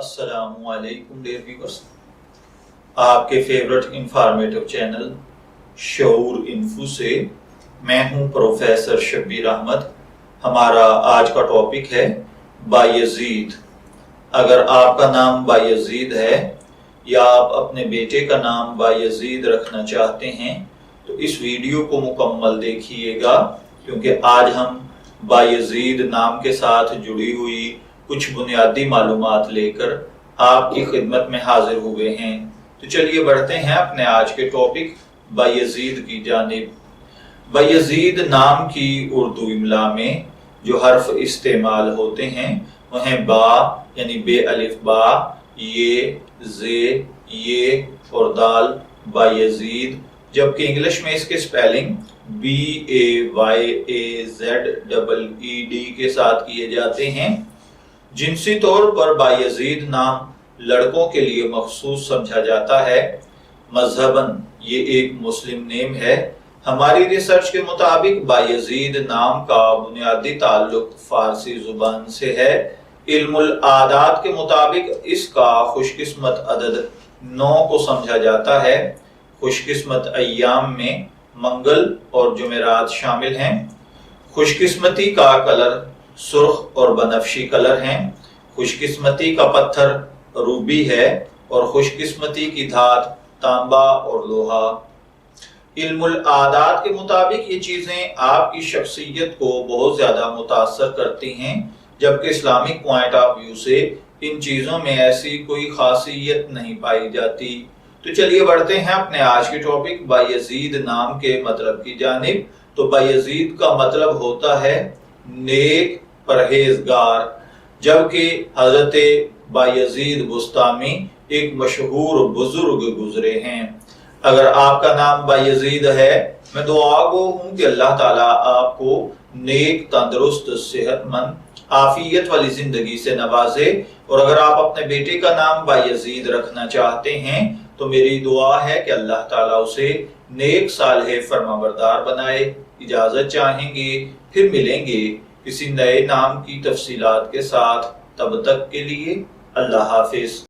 السلام علیکم dear viewers, آپ کے فیورٹ انفارمیٹو چینل شعور انفو سے میں ہوں پروفیسر شبیر احمد۔ ہمارا آج کا ٹاپک ہے بایزید۔ اگر آپ کا نام بایزید ہے یا آپ اپنے بیٹے کا نام بایزید رکھنا چاہتے ہیں تو اس ویڈیو کو مکمل دیکھیے گا، کیونکہ آج ہم بایزید نام کے ساتھ جڑی ہوئی کچھ بنیادی معلومات لے کر آپ کی خدمت میں حاضر ہوئے ہیں۔ تو چلیے بڑھتے ہیں اپنے آج کے ٹاپک بایزید کی جانب۔ بایزید نام کی اردو املا میں جو حرف استعمال ہوتے ہیں وہ ہیں با یعنی بے الف با، یہ، زے، یہ اور دال، بایزید، جبکہ انگلش میں اس کے سپیلنگ BAYAZEED کے ساتھ کیے جاتے ہیں۔ جنسی طور پر بایزید نام لڑکوں کے لیے مخصوص سمجھا جاتا ہے۔ مذہباً یہ ایک مسلم نیم ہے۔ ہماری ریسرچ کے مطابق بایزید نام کا بنیادی تعلق فارسی زبان سے ہے۔ علم العادات کے مطابق اس کا خوش قسمت عدد 9 کو سمجھا جاتا ہے۔ خوش قسمت ایام میں منگل اور جمعرات شامل ہیں۔ خوش قسمتی کا کلر سرخ اور بنفشی کلر ہیں۔ خوش قسمتی کا پتھر روبی ہے اور خوش قسمتی کی دھات تانبا اور لوہا۔ علم العادات کے مطابق یہ چیزیں آپ کی شخصیت کو بہت زیادہ متاثر کرتی ہیں، جبکہ اسلامک پوائنٹ آف ویو سے ان چیزوں میں ایسی کوئی خاصیت نہیں پائی جاتی۔ تو چلیے بڑھتے ہیں اپنے آج کے ٹاپک بایزید نام کے مطلب کی جانب۔ تو بایزید کا مطلب ہوتا ہے نیک پرہیزگار، جبکہ حضرت بایزید بسطامی ایک مشہور بزرگ گزرے ہیں۔ اگر آپ کا نام بایزید ہے، میں دعا گو ہوں کہ اللہ تعالیٰ آپ کو نیک، تندرست، صحت مند، عافیت والی زندگی سے نوازے۔ اور اگر آپ اپنے بیٹے کا نام بایزید رکھنا چاہتے ہیں تو میری دعا ہے کہ اللہ تعالیٰ اسے نیک، صالح، فرمانبردار بنائے۔ اجازت چاہیں گے، پھر ملیں گے کسی نئے نام کی تفصیلات کے ساتھ۔ تب تک کے لیے اللہ حافظ۔